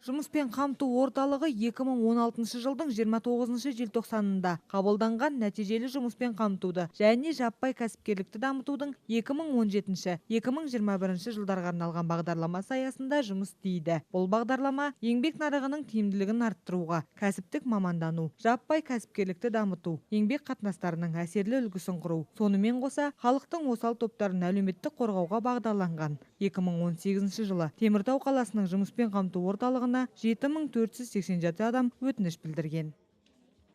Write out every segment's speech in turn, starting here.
Жұмыспен қамту орталығы 2016 жылдың 29 желтоқсанында қабылданған нәтижелі жұмыспен қамтуды және жаппай кәсіпкерлікті дамытудың 2017-2021 жылдарға арналған бағдарламасы аясында жұмыс істейді. Бұл бағдарлама еңбек нарығының тиімділігін арттыруға, кәсіптік мамандану, жаппай кәсіпкерлікті дамыту, еңбек қатынастарының әсерлі үлгісін құру, сонымен қоса халықтың осал топтарын әлеуметтік қорғауға бағдарланған. 2018 жылы Теміртау қаласының жұмыспен қамту орталығына 7487 адам өтініш білдірген.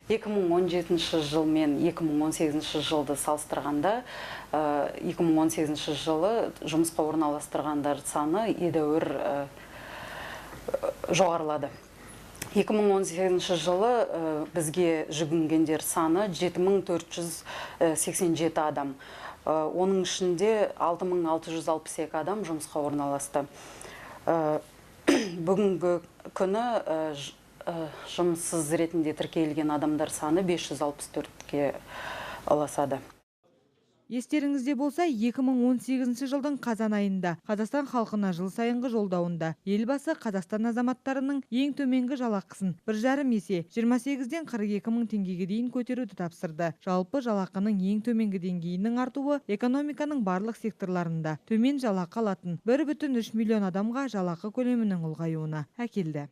2017 жыл мен 2018 жылды салыстырғанда, 2018 жылы жұмысқа орналастырғандар саны едәуір жоғарылады. 2018 жылы бізге жүгінгендер саны 7487 адам. Оның ішінде 6662 адам жұмысқа орналасты. Бүгінгі күні жұмыссыз ретінде тіркелген адамдар саны 564-ке ұласады. Естеріңізде болса, 2018 жылдың қазан айында Қазақстан халқына жыл сайынғы жолдауында елбасы Қазақстан азаматтарының ең төменгі жалақысын 1,5 есе 28-ден 42 мың теңгеге дейін көтеруді тапсырды. Жалпы жалақының ең төменгі деңгейінің артуы экономиканың барлық секторларында төмен жалақы алатын 1,3 миллион адамға жалақы көлемінің ұлғаюына әкелді.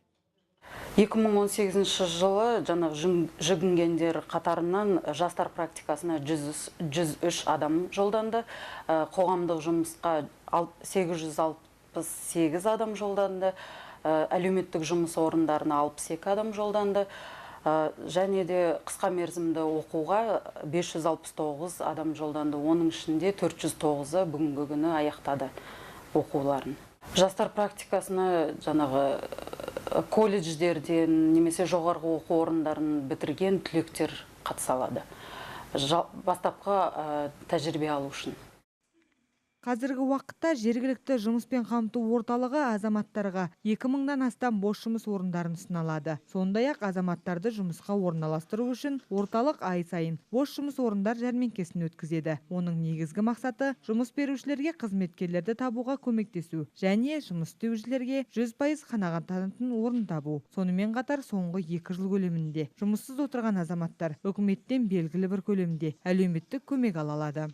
2018 жылы жүгінгендер қатарынан жастар практикасына 103 адам жолданды, қоғамдық жұмысқа 868 адам жолданды, әлеуметтік жұмыс орындарына 62 адам жолданды, және де қысқа мерзімді оқуға 569 адам жолданды. Оның ішінде 409-ы бүгінгі күні аяқтады оқуларын. Жастар практикасына колледждерден немесе жоғарғы оқу орындарын бітірген түлектер қатыса алады. Бастапқы тәжірибе алу үшін. Қазіргі уақытта жергілікті жұмыспен қамту орталығы азаматтарға 2000-нан астам бос жұмыс орындарын ұсыналады. Сондай-ақ азаматтарды жұмысқа орналастыру үшін орталық ай сайын бос жұмыс орындар жәрмеңкесін өткізеді. Оның негізгі мақсаты жұмыс берушілерге қызметкерлерді табуға көмектесу және жұмыс істеушілерге 100% қанағаттанатын орын табу. Сонымен қатар соңғы 2 жыл көлемінде жұмыссыз отырған азаматтар үкіметтен белгілі бір көлемде әлеуметтік көмек ала алады.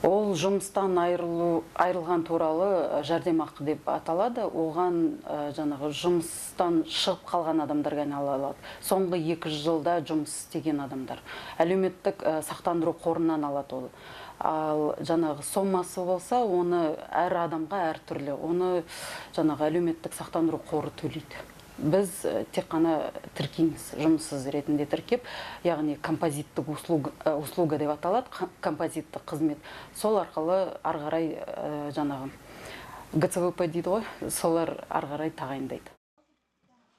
Ол жұмыстан айырылған туралы жәрдемақы деп аталады. Оған жұмыстан шығып қалған адамдар ғана ала алады. Соңғы 2 жылда жұмыс істеген адамдар. Әлеуметтік сақтандыру қорынан алады ол. Ал сомасы болса, оны әр адамға әр түрлі. Оны әлеуметтік сақтандыру қоры төлейді. Біз тек қана тіркейміз, жұмыссыз ретінде тіркеп, яғни композиттік услуга деп аталады, композиттік қызмет. Сол арқылы арғарай ГЦВП дейді ғой, солар арғарай тағайындайды.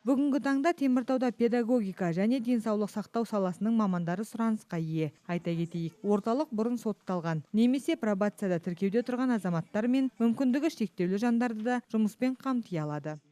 Бүгінгі таңда Теміртауда педагогика және денсаулық сақтау саласының мамандары сұранысқа ие. Айта кетейік, орталық бұрын сотталған, немесе пробацияда тіркеуде тұрған азаматтар мен мүмкіндігі шектеулі жандарды да жұмыспен қамти алады.